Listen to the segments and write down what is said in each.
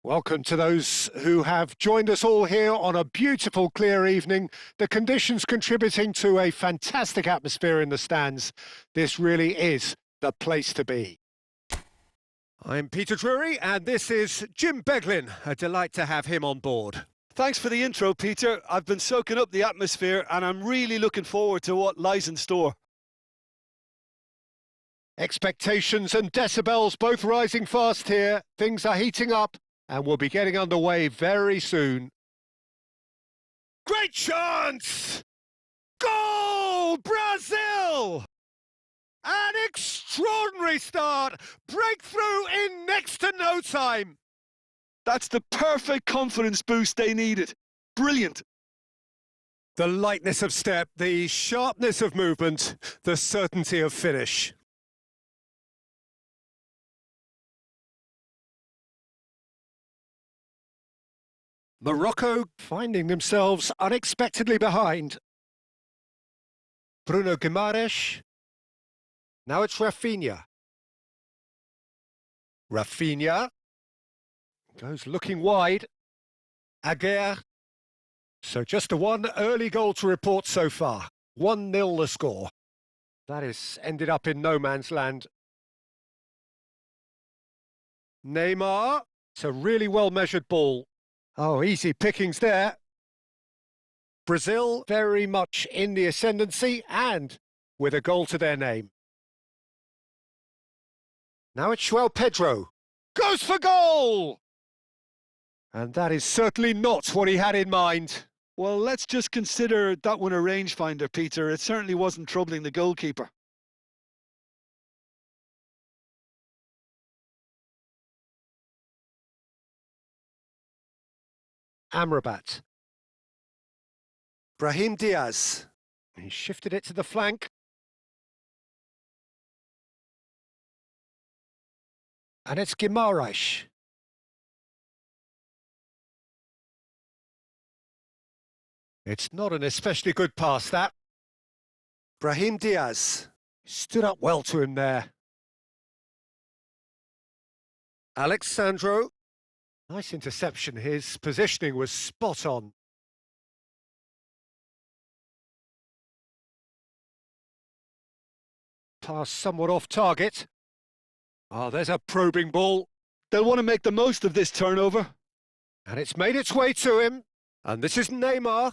Welcome to those who have joined us all here on a beautiful, clear evening. The conditions contributing to a fantastic atmosphere in the stands. This really is the place to be. I'm Peter Drury, and this is Jim Beglin. A delight to have him on board. Thanks for the intro, Peter. I've been soaking up the atmosphere, and I'm really looking forward to what lies in store. Expectations and decibels both rising fast here. Things are heating up, and we'll be getting underway very soon. Great chance! Goal, Brazil! An extraordinary start. Breakthrough in next to no time. That's the perfect confidence boost they needed. Brilliant. The lightness of step, the sharpness of movement, the certainty of finish. Morocco finding themselves unexpectedly behind. Bruno Guimaraes. Now it's Rafinha. Rafinha goes looking wide. Aguirre. So just a one early goal to report so far. 1-0 the score. That has ended up in no man's land. Neymar. It's a really well-measured ball. Oh, easy pickings there. Brazil very much in the ascendancy and with a goal to their name. Now it's João Pedro. Goes for goal! And that is certainly not what he had in mind. Well, let's just consider that one a rangefinder, Peter. It certainly wasn't troubling the goalkeeper. Amrabat. Brahim Diaz. He shifted it to the flank. And it's Guimaraes. It's not an especially good pass, that. Brahim Diaz stood up well to him there. Alexandro. Nice interception. His positioning was spot on. Pass somewhat off target. Oh, there's a probing ball. They'll want to make the most of this turnover. And it's made its way to him. And this is Neymar.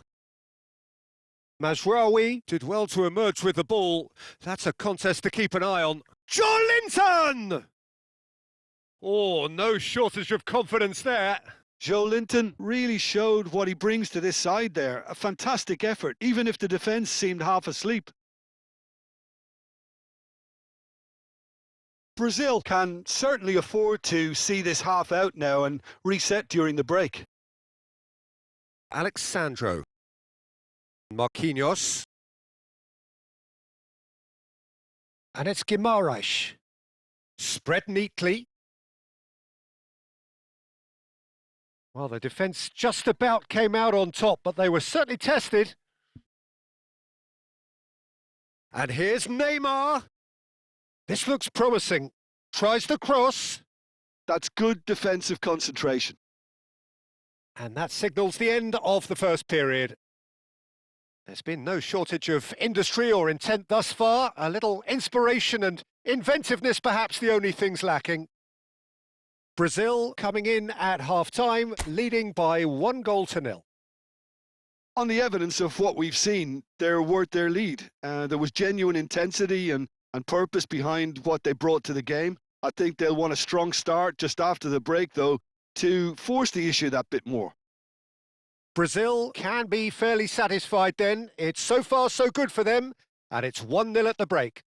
Mazraoui did well to emerge with the ball. That's a contest to keep an eye on. Joelinton! Oh, no shortage of confidence there. Joelinton really showed what he brings to this side there. A fantastic effort, even if the defence seemed half asleep. Brazil can certainly afford to see this half out now and reset during the break. Alexandro. Marquinhos. And it's Guimaraes. Spread neatly. Well, the defence just about came out on top, but they were certainly tested. And here's Neymar. This looks promising. Tries the cross. That's good defensive concentration. And that signals the end of the first period. There's been no shortage of industry or intent thus far. A little inspiration and inventiveness perhaps the only things lacking. Brazil coming in at half-time, leading by 1-0. On the evidence of what we've seen, they're worth their lead. There was genuine intensity and purpose behind what they brought to the game. I think they'll want a strong start just after the break, though, to force the issue that bit more. Brazil can be fairly satisfied then. It's so far so good for them, and it's 1-0 at the break.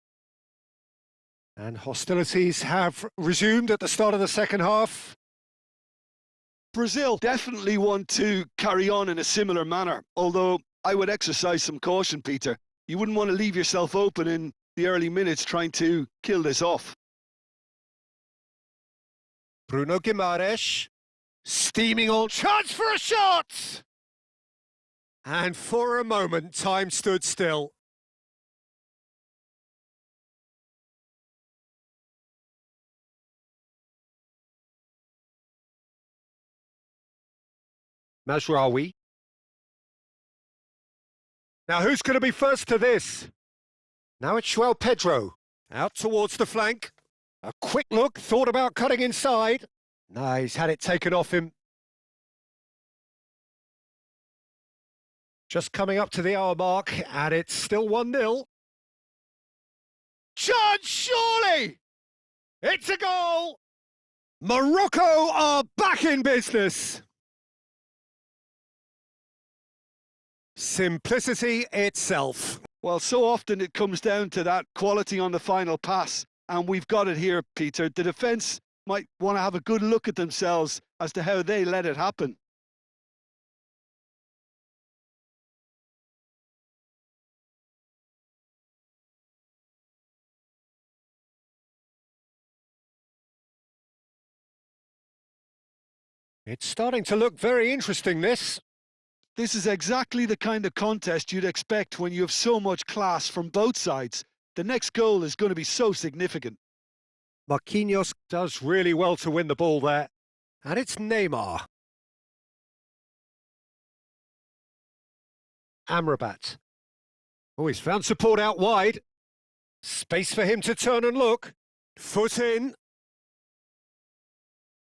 And hostilities have resumed at the start of the second half. Brazil definitely want to carry on in a similar manner, although I would exercise some caution, Peter. You wouldn't want to leave yourself open in the early minutes trying to kill this off. Bruno Guimaraes, steaming on, chance for a shot! And for a moment, time stood still. Mazraoui. Now who's going to be first to this? Now it's João Pedro. Out towards the flank. A quick look, thought about cutting inside. No, he's had it taken off him. Just coming up to the hour mark, and it's still 1-0. Chance, surely! It's a goal! Morocco are back in business. Simplicity itself. Well, so often it comes down to that quality on the final pass, and we've got it here, Peter. The defence might want to have a good look at themselves as to how they let it happen. It's starting to look very interesting, this. This is exactly the kind of contest you'd expect when you have so much class from both sides. The next goal is going to be so significant. Marquinhos does really well to win the ball there. And it's Neymar. Amrabat. Oh, he's found support out wide. Space for him to turn and look. Foot in.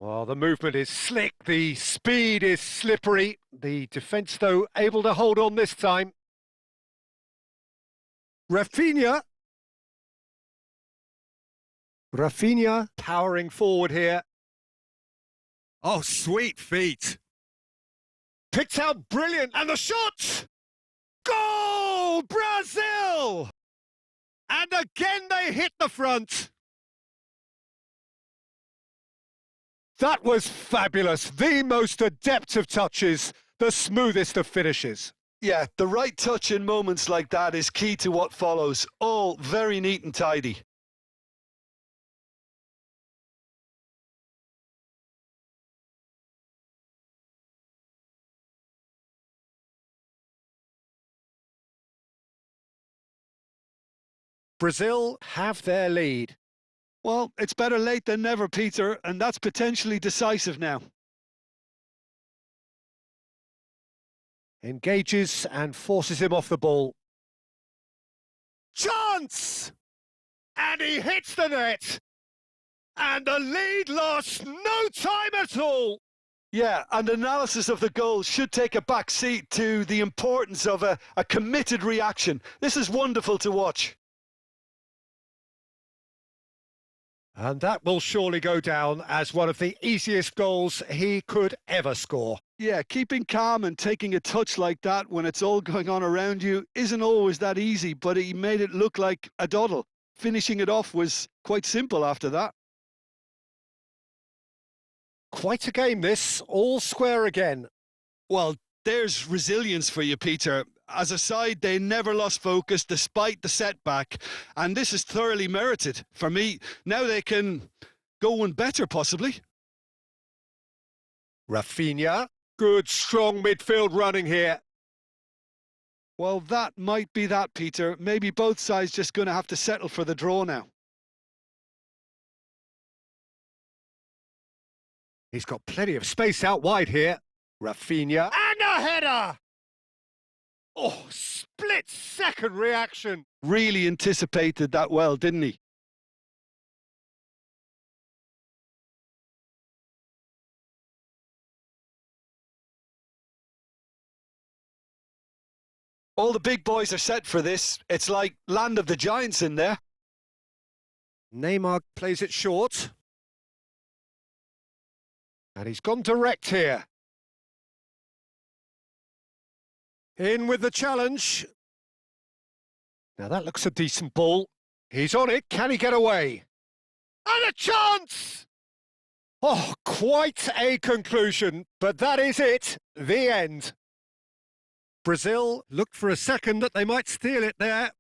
Well, the movement is slick, the speed is slippery. The defence, though, able to hold on this time. Rafinha powering forward here. Oh, sweet feet. Picked out brilliant, and the shot! Goal, Brazil! And again they hit the front. That was fabulous. The most adept of touches, the smoothest of finishes. Yeah, the right touch in moments like that is key to what follows. All very neat and tidy. Brazil have their lead. Well, it's better late than never, Peter, and that's potentially decisive now. Engages and forces him off the ball. Chance! And he hits the net. And the lead lost no time at all. Yeah, and analysis of the goal should take a back seat to the importance of a committed reaction. This is wonderful to watch. And that will surely go down as one of the easiest goals he could ever score. Yeah, keeping calm and taking a touch like that when it's all going on around you isn't always that easy, but he made it look like a doddle. Finishing it off was quite simple after that. Quite a game this, all square again. Well, there's resilience for you, Peter. As a side, they never lost focus despite the setback, and this is thoroughly merited. For me, now they can go one better, possibly. Rafinha, good strong midfield running here. Well, that might be that, Peter. Maybe both sides just going to have to settle for the draw now. He's got plenty of space out wide here. Rafinha, and a header! Oh, split-second reaction. Really anticipated that well, didn't he? All the big boys are set for this. It's like land of the giants in there. Neymar plays it short. And he's gone direct here. In with the challenge. Now that looks a decent ball. He's on it. Can he get away? And a chance! Oh, quite a conclusion. But that is it. The end. Brazil looked for a second that they might steal it there,